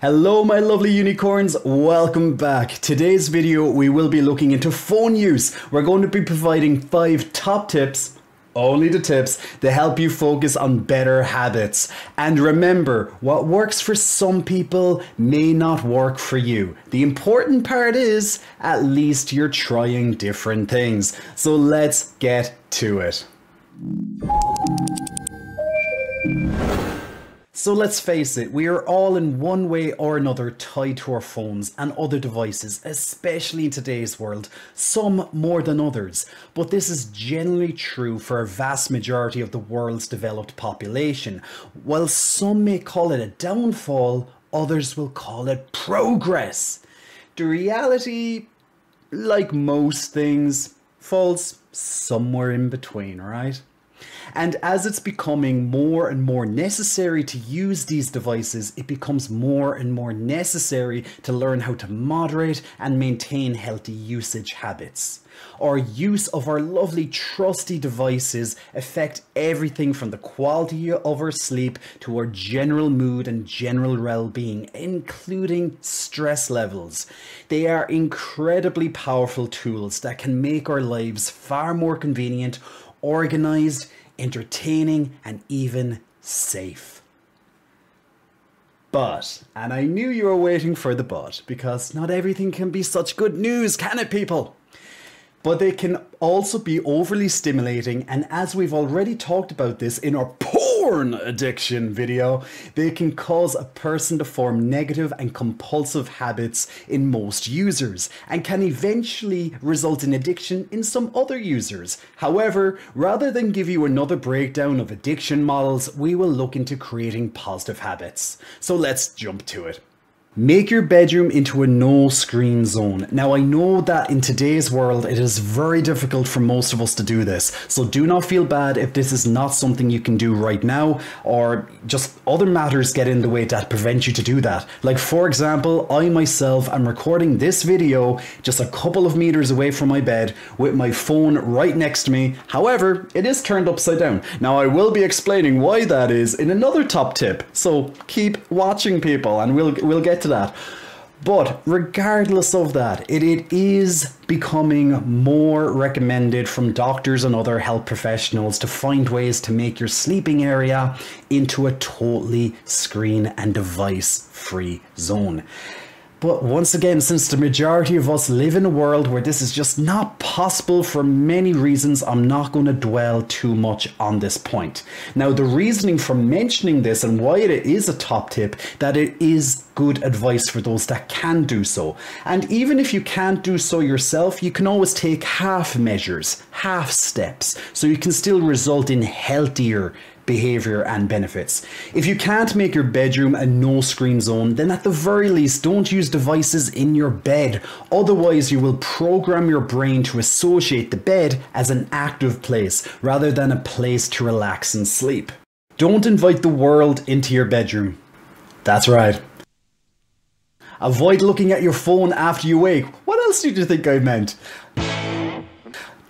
Hello my lovely unicorns, welcome back. Today's video we will be looking into phone use. We're going to be providing 5 top tips, only the tips, to help you focus on better habits. And remember, what works for some people may not work for you. The important part is, at least you're trying different things. So let's get to it. So let's face it, we are all in one way or another tied to our phones and other devices, especially in today's world, some more than others. But this is generally true for a vast majority of the world's developed population. While some may call it a downfall, others will call it progress. The reality, like most things, falls somewhere in between, right? And as it's becoming more and more necessary to use these devices, it becomes more and more necessary to learn how to moderate and maintain healthy usage habits. Our use of our lovely trusty devices affect everything from the quality of our sleep to our general mood and general well-being, including stress levels. They are incredibly powerful tools that can make our lives far more convenient, organized, entertaining, and even safe. But, and I knew you were waiting for the but, because not everything can be such good news, can it, people? But they can also be overly stimulating, and as we've already talked about this in our porn addiction video, they can cause a person to form negative and compulsive habits in most users, and can eventually result in addiction in some other users. However, rather than give you another breakdown of addiction models, we will look into creating positive habits. So let's jump to it. Make your bedroom into a no-screen zone. Now I know that in today's world it is very difficult for most of us to do this, so do not feel bad if this is not something you can do right now, or just other matters get in the way that prevent you to do that. Like for example, I myself am recording this video just a couple of meters away from my bed with my phone right next to me. However, it is turned upside down. Now I will be explaining why that is in another top tip, so keep watching people and we'll get to that. But regardless of that, it is becoming more recommended from doctors and other health professionals to find ways to make your sleeping area into a totally screen and device free zone. But once again, since the majority of us live in a world where this is just not possible for many reasons, I'm not going to dwell too much on this point. Now, the reasoning for mentioning this and why it is a top tip, that it is good advice for those that can do so. And even if you can't do so yourself, you can always take half measures, half steps, so you can still result in healthier behavior and benefits. If you can't make your bedroom a no screen zone, then at the very least don't use devices in your bed. Otherwise you will program your brain to associate the bed as an active place rather than a place to relax and sleep. Don't invite the world into your bedroom. That's right. Avoid looking at your phone after you wake. What else did you think I meant?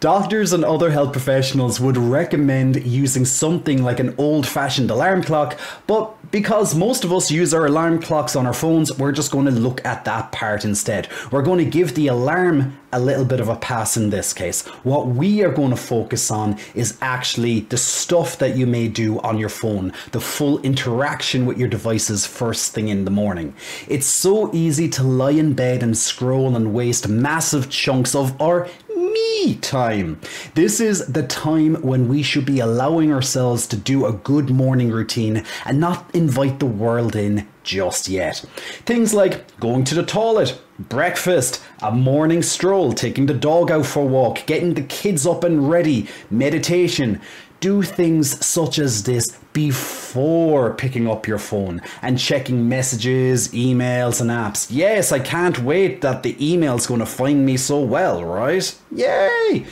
Doctors and other health professionals would recommend using something like an old-fashioned alarm clock, but because most of us use our alarm clocks on our phones, we're just going to look at that part instead. We're going to give the alarm a little bit of a pass in this case. What we are going to focus on is actually the stuff that you may do on your phone, the full interaction with your devices first thing in the morning. It's so easy to lie in bed and scroll and waste massive chunks of our me time. This is the time when we should be allowing ourselves to do a good morning routine and not invite the world in just yet. Things like going to the toilet, breakfast, a morning stroll, taking the dog out for a walk, getting the kids up and ready, meditation. Do things such as this before picking up your phone and checking messages, emails and apps. Yes, I can't wait that the email's going to find me so well, right? Yay!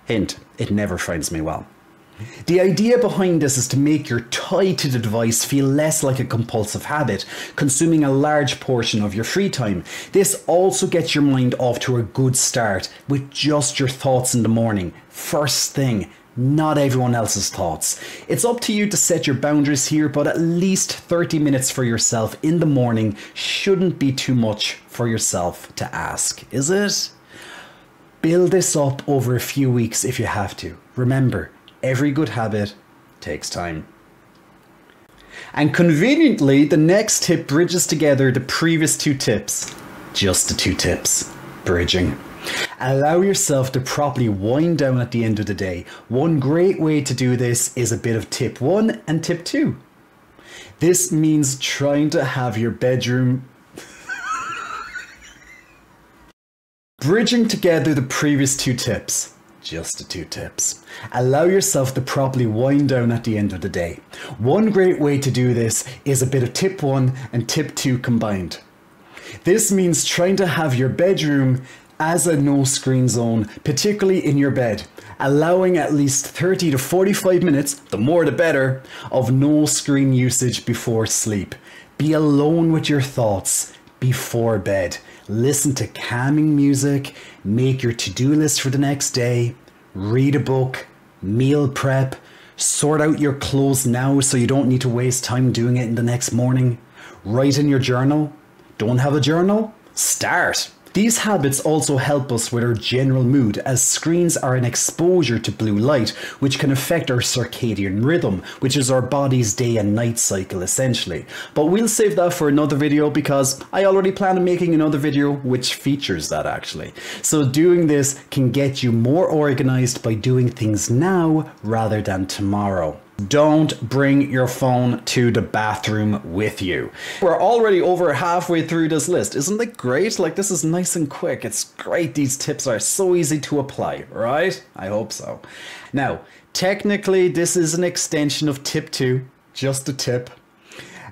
Hint, it never finds me well. The idea behind this is to make your tie to the device feel less like a compulsive habit, consuming a large portion of your free time. This also gets your mind off to a good start with just your thoughts in the morning, first thing, not everyone else's thoughts. It's up to you to set your boundaries here, but at least 30 minutes for yourself in the morning shouldn't be too much for yourself to ask, is it? Build this up over a few weeks if you have to. Remember, every good habit takes time. And conveniently, the next tip bridges together the previous two tips. Just the two tips. Bridging. Allow yourself to properly wind down at the end of the day. One great way to do this is a bit of tip 1 and tip 2. This means trying to have your bedroom bridging together the previous two tips. Just the two tips. Allow yourself to properly wind down at the end of the day. One great way to do this is a bit of tip 1 and tip 2 combined. This means trying to have your bedroom as a no screen zone, particularly in your bed, allowing at least 30 to 45 minutes, the more the better, of no screen usage before sleep. Be alone with your thoughts before bed. Listen to calming music, make your to-do list for the next day, read a book, meal prep, sort out your clothes now so you don't need to waste time doing it in the next morning, write in your journal. Don't have a journal? Start! These habits also help us with our general mood, as screens are an exposure to blue light, which can affect our circadian rhythm, which is our body's day and night cycle essentially. But we'll save that for another video, because I already plan on making another video which features that actually. So doing this can get you more organized by doing things now rather than tomorrow. Don't bring your phone to the bathroom with you. We're already over halfway through this list. Isn't it great? Like, this is nice and quick. It's great. These tips are so easy to apply, right? I hope so. Now, technically, this is an extension of tip 2, just a tip.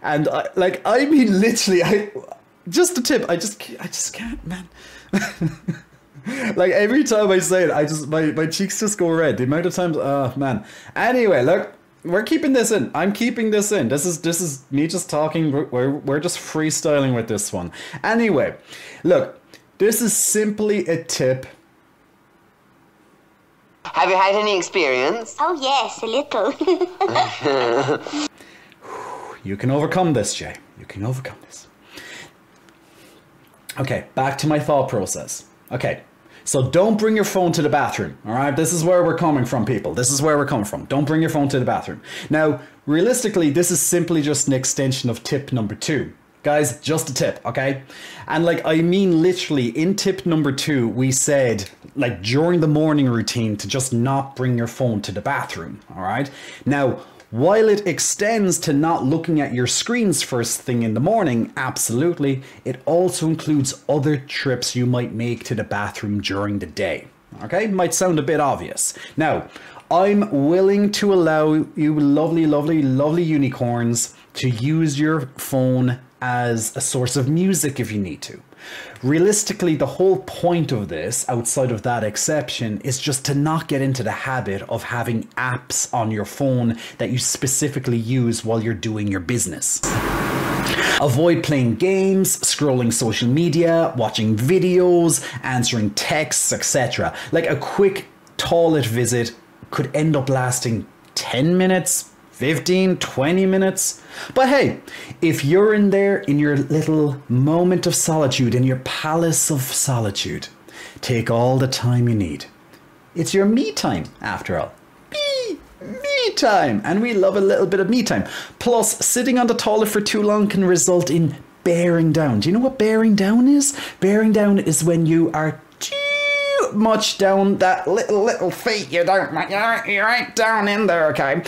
And I mean, literally, just a tip. I just can't, man. Like, every time I say it, my cheeks just go red. The amount of times, oh man. Anyway, look. We're keeping this in. I'm keeping this in. This is me just talking. We're just freestyling with this one. Anyway, look, this is simply a tip. Have you had any experience? Oh yes, a little. You can overcome this, Jay. You can overcome this. Okay, back to my thought process. Okay. So don't bring your phone to the bathroom, all right? This is where we're coming from, people. This is where we're coming from. Don't bring your phone to the bathroom. Now, realistically, this is simply just an extension of tip number 2. Guys, just a tip, okay? And like, I mean literally, in tip number 2, we said, like, during the morning routine to just not bring your phone to the bathroom, all right? Now, while it extends to not looking at your screens first thing in the morning, absolutely, it also includes other trips you might make to the bathroom during the day. Okay, might sound a bit obvious. Now, I'm willing to allow you lovely unicorns to use your phone as a source of music if you need to. Realistically, the whole point of this, outside of that exception, is just to not get into the habit of having apps on your phone that you specifically use while you're doing your business. Avoid playing games, scrolling social media, watching videos, answering texts, etc. Like, a quick toilet visit could end up lasting 10 minutes, 15, 20 minutes. But hey, if you're in there in your little moment of solitude, in your palace of solitude, take all the time you need. It's your me time, after all. Me time. And we love a little bit of me time. Plus, sitting on the toilet for too long can result in bearing down. Do you know what bearing down is? Bearing down is when you are too much down that little feet. You're right down in there, okay?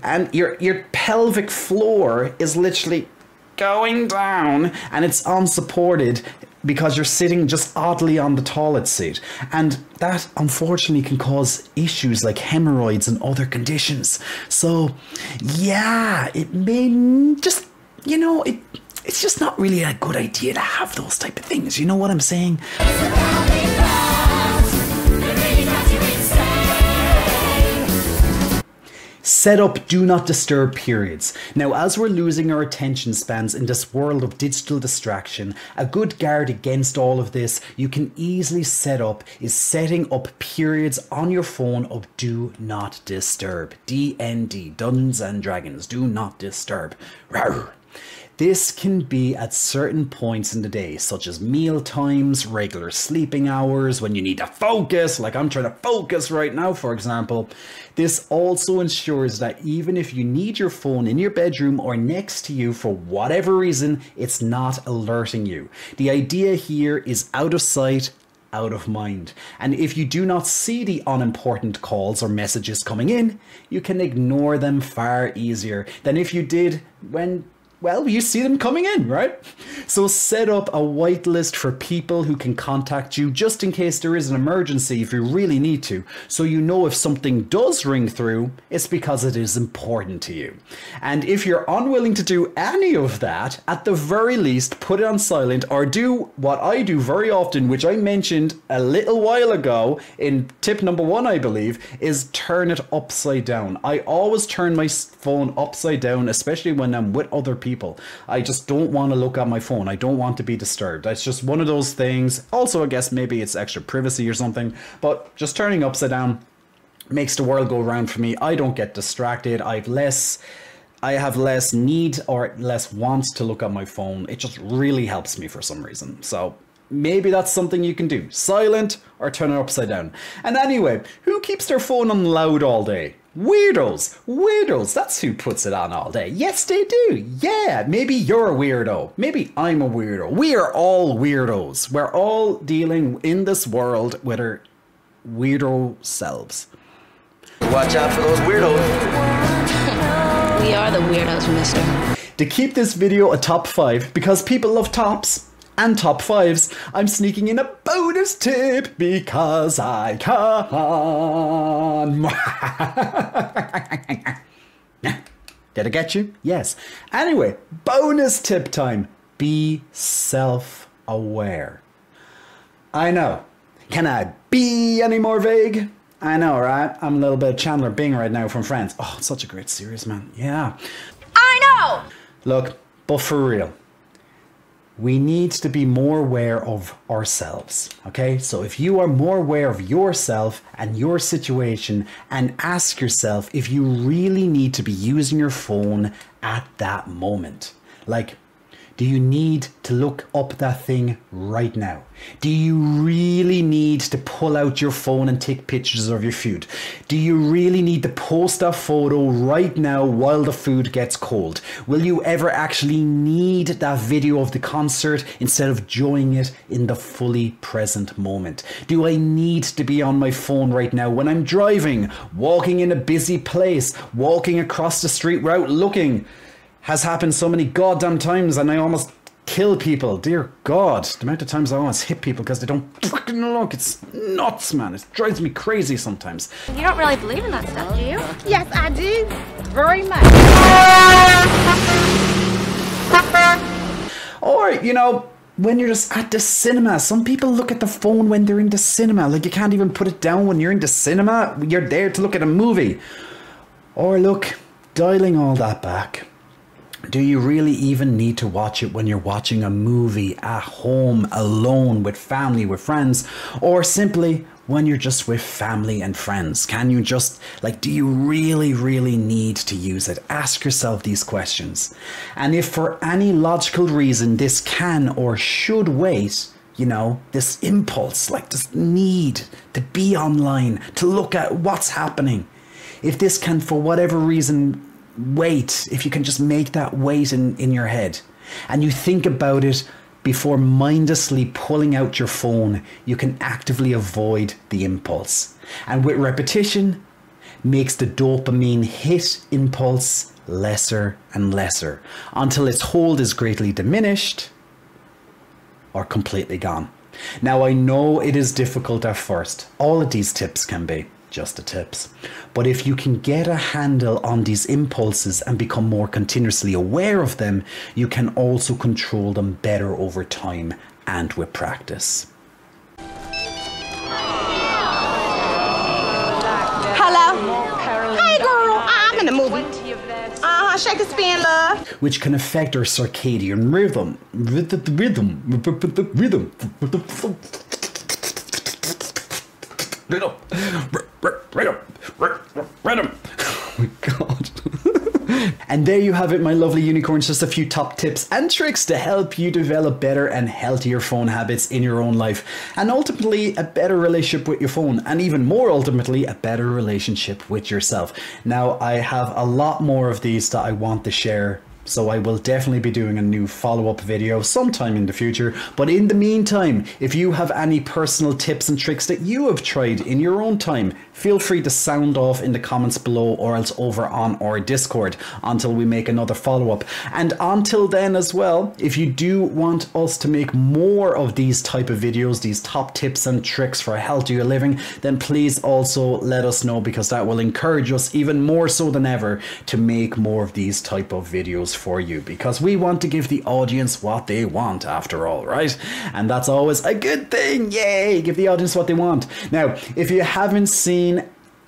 And your pelvic floor is literally going down, and it's unsupported because you're sitting just oddly on the toilet seat. And that unfortunately can cause issues like hemorrhoids and other conditions. So yeah, it may just, you know, it's just not really a good idea to have those type of things. You know what I'm saying? Set up do not disturb periods. Now, as we're losing our attention spans in this world of digital distraction, a good guard against all of this you can easily set up is setting up periods on your phone of do not disturb. DND, Dungeons and Dragons, do not disturb. Rawr. This can be at certain points in the day, such as meal times, regular sleeping hours, when you need to focus, like I'm trying to focus right now, for example. This also ensures that even if you need your phone in your bedroom or next to you for whatever reason, it's not alerting you. The idea here is out of sight, out of mind. And if you do not see the unimportant calls or messages coming in, you can ignore them far easier than if you did when, well, you see them coming in, right? So set up a whitelist for people who can contact you just in case there is an emergency if you really need to. So you know if something does ring through, it's because it is important to you. And if you're unwilling to do any of that, at the very least, put it on silent or do what I do very often, which I mentioned a little while ago in tip number 1, I believe, is turn it upside down. I always turn my phone upside down, especially when I'm with other people. I just don't want to look at my phone. I don't want to be disturbed. It's just one of those things. Also, I guess maybe it's extra privacy or something, but just turning upside down makes the world go round for me. I don't get distracted. I have less need or less wants to look at my phone. It just really helps me for some reason. So maybe that's something you can do. Silent or turn it upside down. And anyway, who keeps their phone on loud all day? Weirdos. Weirdos. That's who puts it on all day. Yes, they do. Yeah, maybe you're a weirdo. Maybe I'm a weirdo. We are all weirdos. We're all dealing in this world with our weirdo selves. Watch out for those weirdos. We are the weirdos, mister. To keep this video a top 5, because people love tops and top 5s, I'm sneaking in a bonus tip because I can. Did I get you? Yes. Anyway, bonus tip time. Be self-aware. I know. Can I be any more vague? I know, right? I'm a little bit of Chandler Bing right now from Friends. Oh, it's such a great series, man. Yeah. I know! Look, but for real, we need to be more aware of ourselves, okay? So if you are more aware of yourself and your situation, and ask yourself if you really need to be using your phone at that moment. Like, do you need to look up that thing right now? Do you really need to pull out your phone and take pictures of your food? Do you really need to post that photo right now while the food gets cold? Will you ever actually need that video of the concert instead of enjoying it in the fully present moment? Do I need to be on my phone right now when I'm driving, walking in a busy place, walking across the street without looking? Has happened so many goddamn times and I almost kill people. Dear God, the amount of times I almost hit people because they don't fucking look. It's nuts, man. It drives me crazy sometimes. You don't really believe in that stuff, do you? Yes, I do. Very much. Or, you know, when you're just at the cinema, some people look at the phone when they're in the cinema. Like, you can't even put it down when you're in the cinema. You're there to look at a movie. Or look, dialing all that back. Do you really even need to watch it when you're watching a movie at home, alone, with family, with friends, or simply when you're just with family and friends? Can you just, like, do you really need to use it? Ask yourself these questions. And if for any logical reason this can or should wait, you know, this impulse, like this need to be online, to look at what's happening, if this can for whatever reason wait, if you can just make that wait in your head and you think about it before mindlessly pulling out your phone, you can actively avoid the impulse. And with repetition, makes the dopamine hit impulse lesser and lesser until its hold is greatly diminished or completely gone. Now, I know it is difficult at first. All of these tips can be just the tips. But if you can get a handle on these impulses and become more continuously aware of them, you can also control them better over time and with practice. Hello? Hey, girl. I'm in the mood down, shake a spin, love. which can affect our circadian rhythm. Rhythm. Oh my God. And there you have it, my lovely unicorns, just a few top tips and tricks to help you develop better and healthier phone habits in your own life, and ultimately a better relationship with your phone, and even more ultimately a better relationship with yourself. Now, I have a lot more of these that I want to share, so I will definitely be doing a new follow-up video sometime in the future. But in the meantime, if you have any personal tips and tricks that you have tried in your own time, feel free to sound off in the comments below, or else over on our Discord, until we make another follow-up. And until then as well, if you do want us to make more of these type of videos, these top tips and tricks for healthier living, then please also let us know, because that will encourage us even more so than ever to make more of these type of videos for you, because we want to give the audience what they want after all, right? And that's always a good thing. Yay, give the audience what they want. Now, if you haven't seen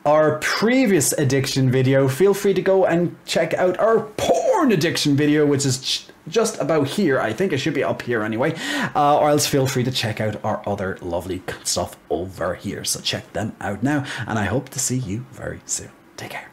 our previous addiction video, feel free to go and check out our porn addiction video, which is just about here. I think it should be up here anyway, or else feel free to check out our other lovely stuff over here. So check them out now, and I hope to see you very soon. Take care.